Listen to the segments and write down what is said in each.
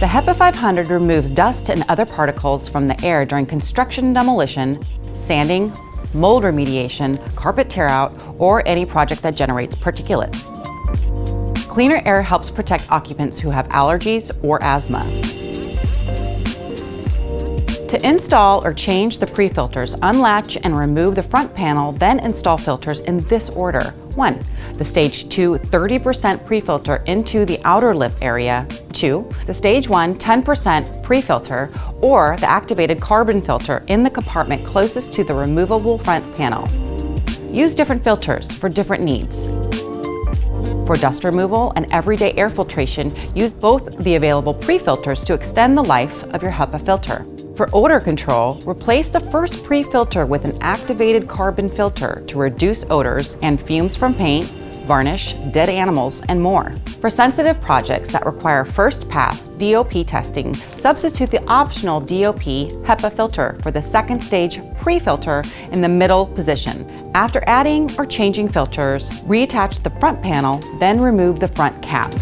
The HEPA 500 removes dust and other particles from the air during construction demolition, sanding, mold remediation, carpet tear-out, or any project that generates particulates. Cleaner air helps protect occupants who have allergies or asthma. To install or change the pre-filters, unlatch and remove the front panel, then install filters in this order. 1. The Stage 2 30% pre-filter into the outer lip area. 2. The Stage 1 10% pre-filter or the activated carbon filter in the compartment closest to the removable front panel. Use different filters for different needs. For dust removal and everyday air filtration, use both the available pre-filters to extend the life of your HEPA filter. For odor control, replace the first pre-filter with an activated carbon filter to reduce odors and fumes from paint, varnish, dead animals, and more. For sensitive projects that require first-pass DOP testing, substitute the optional DOP HEPA filter for the second stage pre-filter in the middle position. After adding or changing filters, reattach the front panel, then remove the front cap.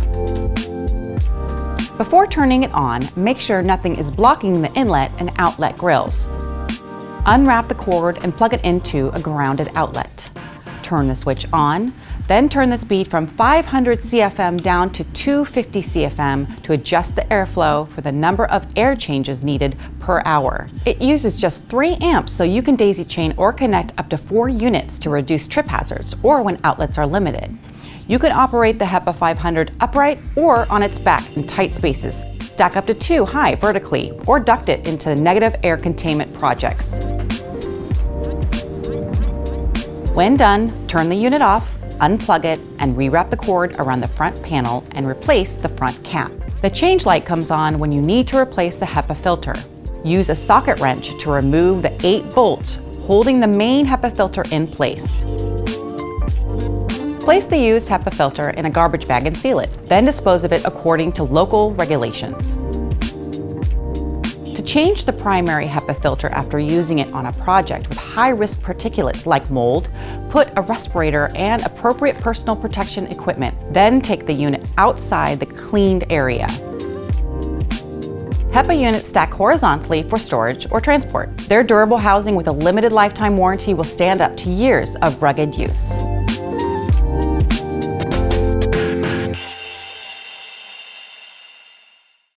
Before turning it on, make sure nothing is blocking the inlet and outlet grills. Unwrap the cord and plug it into a grounded outlet. Turn the switch on, then turn the speed from 500 CFM down to 250 CFM to adjust the airflow for the number of air changes needed per hour. It uses just 3 amps, so you can daisy chain or connect up to 4 units to reduce trip hazards or when outlets are limited. You can operate the HEPA 500 upright or on its back in tight spaces. Stack up to 2 high vertically or duct it into negative air containment projects. When done, turn the unit off, unplug it, and rewrap the cord around the front panel and replace the front cap. The change light comes on when you need to replace the HEPA filter. Use a socket wrench to remove the 8 bolts holding the main HEPA filter in place. Place the used HEPA filter in a garbage bag and seal it, then dispose of it according to local regulations. To change the primary HEPA filter after using it on a project with high-risk particulates like mold, put a respirator and appropriate personal protection equipment, then take the unit outside the cleaned area. HEPA units stack horizontally for storage or transport. Their durable housing with a limited lifetime warranty will stand up to years of rugged use.